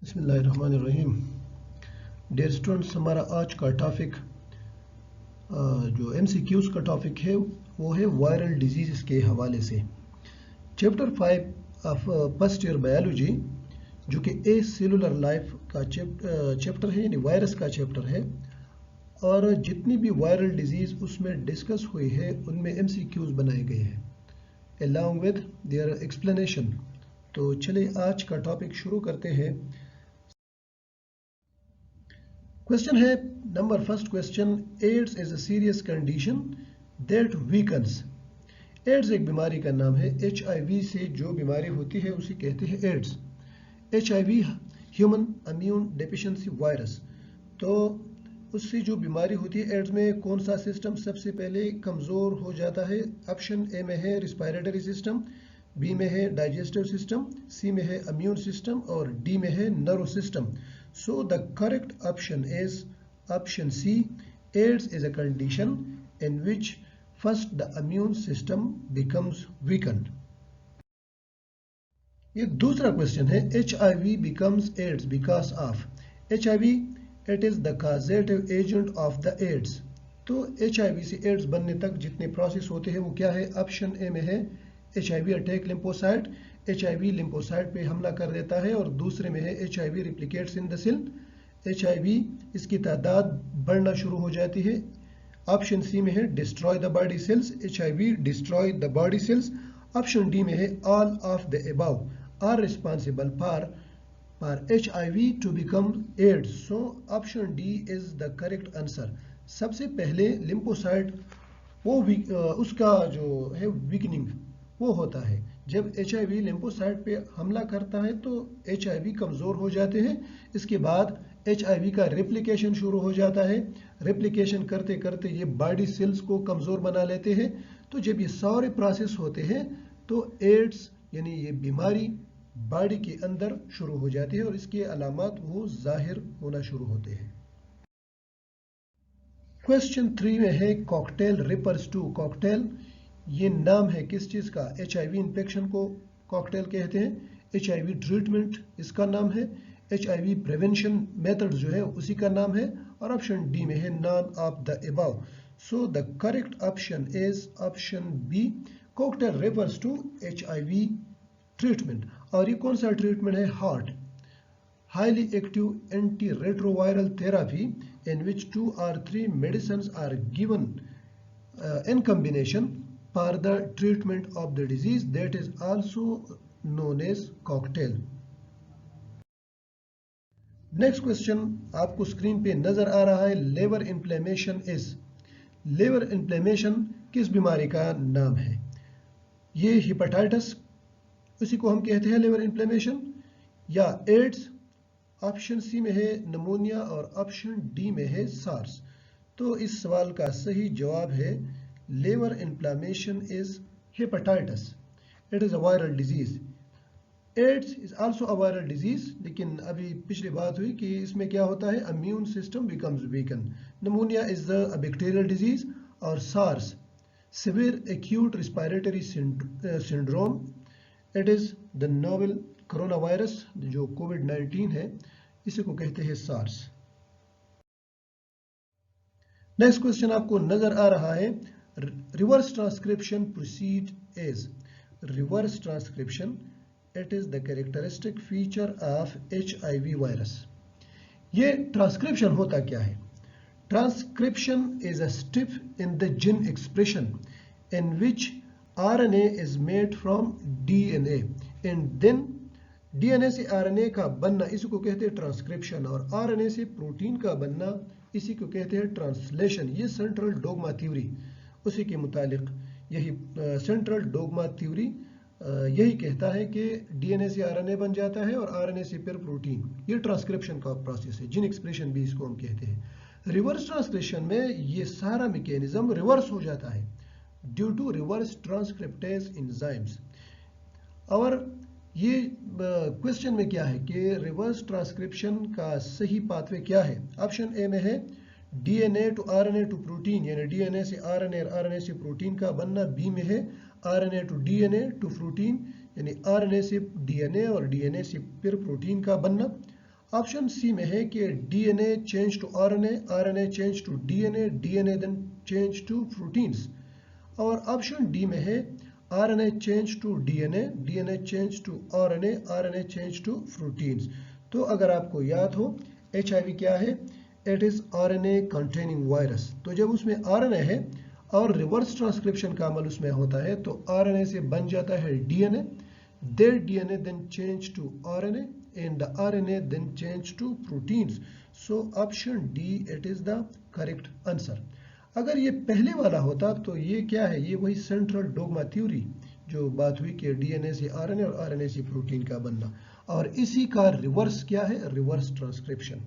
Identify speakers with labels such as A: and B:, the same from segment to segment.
A: बिस्मिल्लाहिर्रहमानिर्रहीम। Dear students, हमारा आज का टॉपिक जो MCQs का टॉपिक है वो है वायरल डिजीज़ के हवाले से। Chapter 5 of first year biology जो कि ए सेलुलर लाइफ का चैप्टर है, यानी वायरस का चैप्टर है, और जितनी भी वायरल डिजीज़ उसमें डिस्कस हुई है उनमें MCQs बनाए गए हैं along with their explanation। तो चलिए आज का टॉपिक शुरू करते हैं। क्वेश्चन है number first question, AIDS is a serious condition that weakens. AIDS एक बीमारी का नाम है। HIV से जो बीमारी होती है उसे कहते हैं AIDS. HIV human immune deficiency virus. तो उससे जो बीमारी होती है एड्स में कौन सा सिस्टम सबसे पहले कमज़ोर हो जाता है? ऑप्शन ए में है रिस्पायरेटरी सिस्टम, बी में है डाइजेस्टिव सिस्टम, सी में है इम्यून सिस्टम और डी में है nerve system. So the correct option is option C. AIDS is a condition in which first the immune system becomes weakened. ये दूसरा क्वेश्चन है, HIV becomes AIDS because of HIV it is the causative agent of the AIDS। तो HIV से AIDS बनने तक जितने process होते हैं वो क्या है? ऑप्शन ए में है HIV attack lymphocyte. HIV lymphocyte पे हमला कर देता है, और दूसरे में है HIV replicates in the cell. HIV इसकी तादाद बढ़ना शुरू हो जाती है। ऑप्शन सी में है destroy the body cells, HIV destroy the body cells. Option D में है all of the above are responsible for HIV to become AIDS. So option D is the correct answer. सबसे पहले lymphocyte वो उसका जो है वीकनिंग वो होता है। जब HIV लिम्फोसाइट पे हमला करता है तो HIV कमज़ोर हो जाते हैं। इसके बाद HIV का रेप्लिकेशन शुरू हो जाता है। रेप्लिकेशन करते करते ये बॉडी सेल्स को कमज़ोर बना लेते हैं। तो जब ये सारे प्रोसेस होते हैं तो एड्स यानी ये बीमारी बॉडी के अंदर शुरू हो जाती है और इसके अलामात वो जाहिर होना शुरू होते हैं। क्वेश्चन 3 में है कॉकटेल रिफर्स टू। कॉकटेल ये नाम है किस चीज़ का? HIV इन्फेक्शन को कॉकटेल कहते हैं। HIV ट्रीटमेंट इसका नाम है। HIV प्रिवेंशन मेथड जो है उसी का नाम है। और ऑप्शन डी में है none of the above. So the correct option is option B, cocktail refers to HIV treatment. और ये कौन सा ट्रीटमेंट है? HAART highly active antiretroviral therapy in which 2 or 3 medicines are given in combination for the treatment of the disease that is also known as cocktail। Next question आपको screen पे नजर आ रहा है, liver inflammation is. Lever inflammation किस बीमारी का नाम है? ये हिपेटाइटिस, उसी को हम कहते हैं लेवर इन्फ्लेमेशन, या एड्स। ऑप्शन सी में है निमोनिया और ऑप्शन डी में है सार्स। तो इस सवाल का सही जवाब है liver inflammation is hepatitis. It is a viral disease. AIDS is also a viral disease, लेकिन अभी पिछली बात हुई कि इसमें क्या होता है? Immune system becomes weaken. Pneumonia is the bacterial disease, और SARS severe acute respiratory syndrome. It is the novel corona virus जो कोविड-19 है, इसी को कहते हैं सार्स। नेक्स्ट क्वेश्चन आपको नजर आ रहा है, reverse transcription proceed as. Reverse transcription it is the characteristic feature of HIV virus. ये ट्रांसक्रिप्शन होता क्या है? Transcription is a step in the gene expression in which RNA is made from DNA and then DNA से RNA का बनना, इसी को कहते हैं ट्रांसक्रिप्शन, और RNA से प्रोटीन का बनना, इसी को कहते हैं ट्रांसलेशन। ये सेंट्रल डोग्मा थ्योरी, उसी के मुतालिक यही सेंट्रल डोग्मा थ्योरी यही कहता है कि DNA से RNA बन जाता है और RNA से फिर प्रोटीन। ये ट्रांसक्रिप्शन का प्रोसेस है, जीन एक्सप्रेशन भी इसको हम कहते हैं। रिवर्स ट्रांसक्रिप्शन में ये सारा मैकेनिज्म रिवर्स हो जाता है due to reverse transcriptase enzymes. और ये क्वेश्चन में क्या है कि रिवर्स ट्रांसक्रिप्शन का सही पाथवे क्या है? ऑप्शन ए में है DNA to RNA to protein, यानी DNA से RNA और RNA से प्रोटीन का बनना। बी में है RNA to DNA to protein, यानी RNA से DNA और DNA से फिर प्रोटीन का बनना। ऑप्शन सी में है कि DNA change to RNA, RNA change to DNA, DNA then change to proteins. और ऑप्शन डी में है RNA change to DNA, DNA change to RNA, RNA change to proteins. तो अगर आपको याद हो एचआईवी क्या है, it is RNA containing virus. तो जब उसमें आरएनए है और रिवर्स ट्रांसक्रिप्शन का अमल उसमें होता है तो आरएनए से बन जाता है DNA, their DNA then change to RNA and the RNA then change to proteins. So option D it is the correct answer. अगर ये पहले वाला होता तो ये क्या है, ये वही सेंट्रल डोगमा थ्योरी जो बात हुई कि डीएनए से आरएनए और आरएनए से प्रोटीन का बनना, और इसी का रिवर्स क्या है, reverse transcription.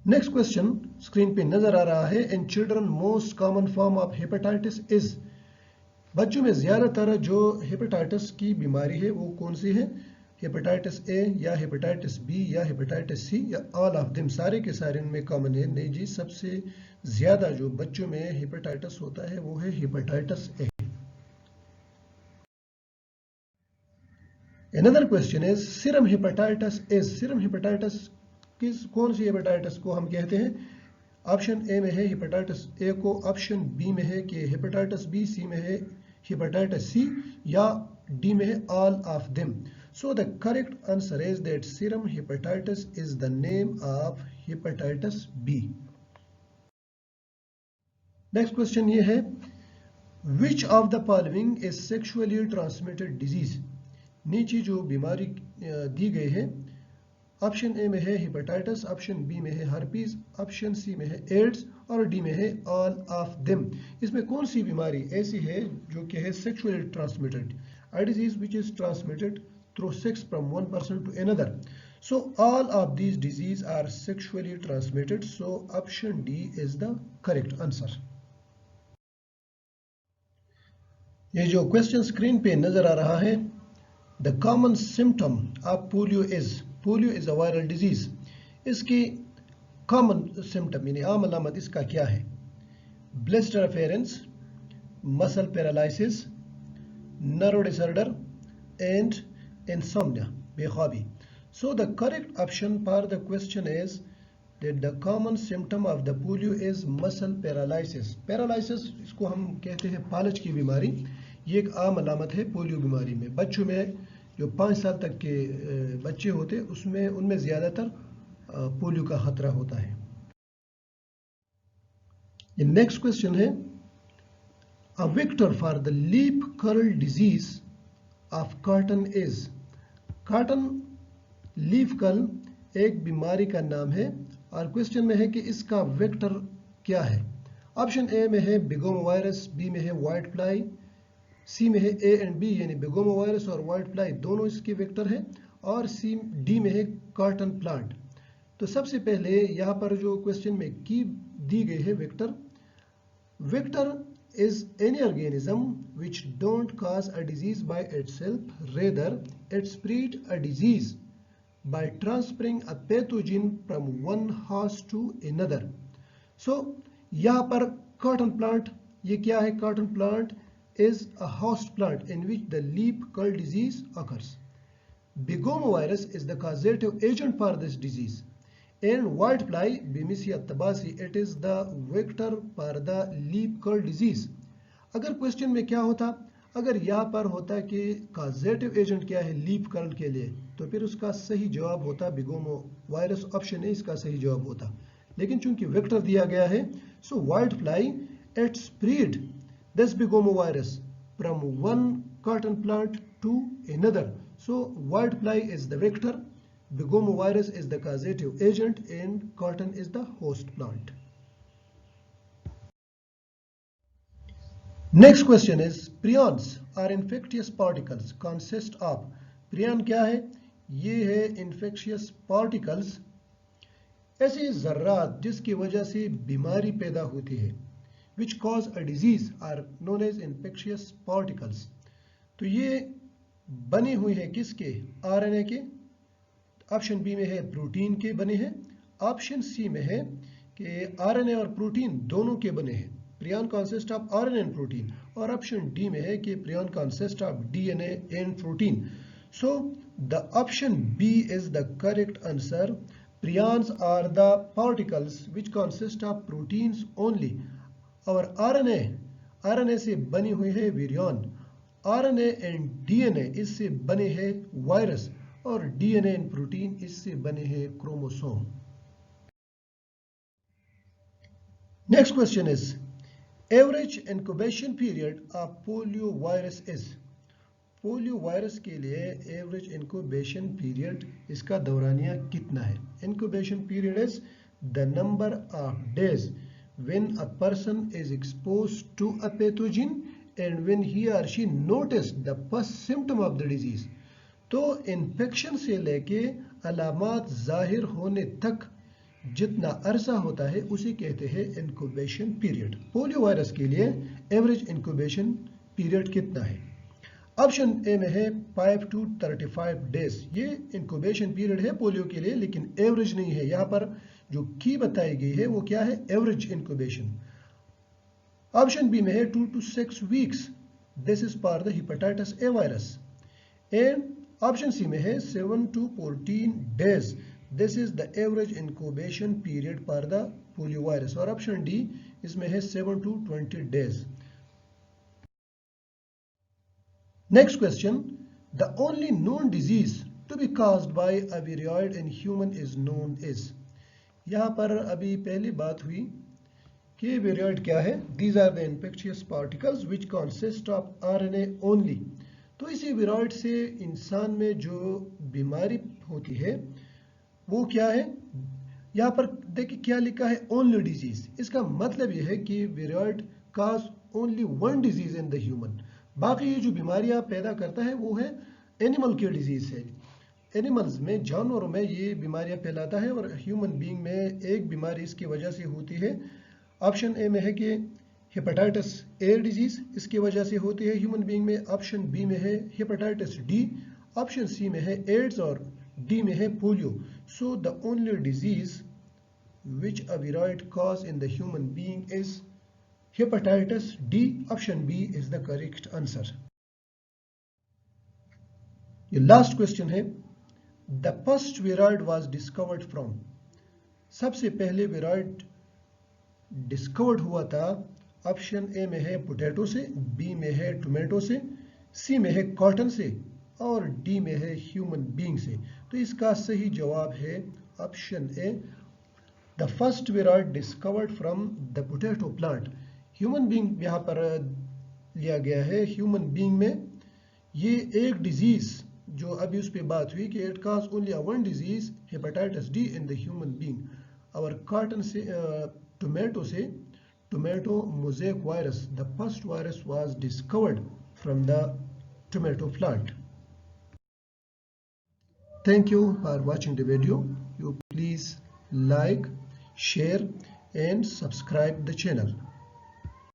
A: Next question screen पे नजर आ रहा है, in children most common form of hepatitis is, बच्चों में ज्यादातर जो हेपेटाइटिस की बीमारी है वो कौन सी है, हेपेटाइटिस ए या हेपेटाइटिस बी या हेपेटाइटिस सी या ऑल ऑफ देम, सारे के सारे उनमें कॉमन है। नहीं जी, सबसे ज्यादा जो बच्चों में हेपेटाइटिस होता है वो है hepatitis A. Another question is serum hepatitis is, serum hepatitis किस कौन सी हेपेटाइटिस को हम कहते हैं। ऑप्शन ए में है हेपेटाइटिस ए को, ऑप्शन बी में है कि हेपेटाइटिस बी, सी में है हेपेटाइटिस सी, या डी में है all of them. So the correct answer is that serum hepatitis is the name of hepatitis B. Next question ये है, which of the following is sexually transmitted disease. नीचे जो बीमारी दी गई है, ऑप्शन ए में है हेपेटाइटिस, ऑप्शन बी में है हर्पीज, ऑप्शन सी में है एड्स और डी में है ऑल ऑफ देम। इसमें कौन सी बीमारी ऐसी है जो कि है sexually transmitted, a disease which is transmitted through sex from one person to another. So all of these disease are sexually transmitted, so option D is the correct answer. ये जो क्वेश्चन स्क्रीन पे नजर आ रहा है, the common symptom of polio is, polio is a viral disease, इसकी common symptom यानी आम अलामत इसका क्या है, blister appearance, muscle paralysis, nerve disorder and insomnia, बेख्वाबी। So the correct option for the question is that the common symptom of the polio is muscle paralysis. Paralysis इसको हम कहते हैं पालच की बीमारी, ये एक आम अलामत है पोलियो बीमारी में। बच्चों में जो 5 साल तक के बच्चे होते हैं उसमें उनमें ज्यादातर पोलियो का खतरा होता है। ये नेक्स्ट क्वेश्चन है, a vector for the leaf curl disease of cotton is, cotton leaf curl एक बीमारी का नाम है और क्वेश्चन में है कि इसका वेक्टर क्या है। ऑप्शन ए में है बिगोमो वायरस, बी में है व्हाइट फ्लाई, सी में है ए एंड बी यानी बिगोमो वायरस और व्हाइट फ्लाई दोनों इसके वेक्टर है, और सी डी में है कॉटन प्लांट। तो सबसे पहले यहाँ पर जो क्वेश्चन में की दी गई है vector, vector is any organism which don't cause a disease by itself, rather it spread a disease by transferring a pathogen from one host to another. So यहाँ पर cotton plant, ये क्या है, cotton plant is a host plant in which the leaf curl disease occurs. Bigomo virus is the causative agent for this disease. And whitefly, Bemisia tabasi, it is the vector for the leaf curl disease. अगर question में क्या होता, अगर यहाँ पर होता कि causative agent क्या है लीफ कर्ल के लिए, तो फिर उसका सही जवाब होता बिगोमो वायरस, ऑप्शन ए इसका सही जवाब होता। लेकिन चूंकि वेक्टर दिया गया है, so white fly it spread this begomo virus from one cotton plant to another. So white fly is the vector, begomo virus is the causative agent and cotton is the host plant. Next question is, prions are infectious particles consist of, prion क्या है, ये है infectious particles, ऐसे जर्रात जिसकी वजह से बीमारी पैदा होती है, which cause a disease are known as infectious particles. तो ये बनी हुई है किसके, आरएनए के, ऑप्शन बी में है प्रोटीन के बने हैं, ऑप्शन सी में है कि आरएनए और प्रोटीन दोनों के बने हैं, prion consist of RNA and protein, और ऑप्शन डी में है कि prion consist of DNA and protein. So The option B is the correct answer. Prions are the particles which consist of proteins only. और RNA से बनी हुई है virion. RNA and DNA इससे बने हैं वायरस, और DNA एंड प्रोटीन इससे बने हैं chromosome. Next question is, average incubation period of polio virus is. Polio virus के लिए एवरेज इंक्यूबेशन पीरियड, इसका दौरानिया कितना है? Incubation period is the number of days when a person is exposed to a pathogen and when he or she notice the first symptom of the disease. तो infection से लेके अलामात जाहिर होने तक जितना अरसा होता है उसे कहते हैं इंक्यूबेशन पीरियड. पोलियो वायरस के लिए एवरेज इंक्यूबेशन पीरियड कितना है? ऑप्शन ए में है 5 to 35 डेज. ये इंक्यूबेशन पीरियड है पोलियो के लिए, लेकिन एवरेज नहीं है. यहाँ पर जो की बताई गई है वो क्या है? Average incubation. ऑप्शन बी में है 2 to 6 weeks. This is for the hepatitis A virus. And option C में है 7 to 14 days. This is the average incubation period for the polio virus. और ऑप्शन डी इसमें है 7 to 20 days. Next question, the only known disease to be caused by a viroid in human is known as. यहाँ पर अभी पहली बात हुई कि विरोइड क्या है? These are the infectious particles which consist of RNA only. तो इसी विरोइड से इंसान में जो बीमारी होती है वो क्या है? यहाँ पर देखिए क्या लिखा है, ओनली डिजीज. इसका मतलब यह है कि viroid cause only one disease in the human. बाकी ये जो बीमारियां पैदा करता है वो है एनिमल की डिजीज है. एनिमल्स में, जानवरों में ये बीमारियां फैलाता है, और ह्यूमन बीइंग में एक बीमारी इसकी वजह से होती है. ऑप्शन ए में है कि हेपेटाइटिस ए डिजीज इसकी वजह से होती है ह्यूमन बीइंग में. ऑप्शन बी में है हेपेटाइटिस डी. ऑप्शन सी में है एड्स, और डी में है polio. So the only disease which a viroid cause in the human being is hepatitis D. Option B is the correct answer. ये last question है, the first viroid was discovered from. सबसे पहले विरोइड discovered हुआ था. Option A में है potato से, B में है टोमेटो से, सी में है कॉटन से, और डी में है ह्यूमन बीइंग से. तो इसका सही जवाब है option A. The first viroid discovered from the potato plant. Human being यहाँ पर लिया गया है. ह्यूमन बीइंग में ये एक डिजीज जो अभी उस पर बात हुई कि it cause only one disease hepatitis D in the human being. और कॉटन से, टोमेटो से, tomato mosaic virus, the first virus was discovered from the tomato plant. Thank you for watching the video. You please like, share and subscribe the channel.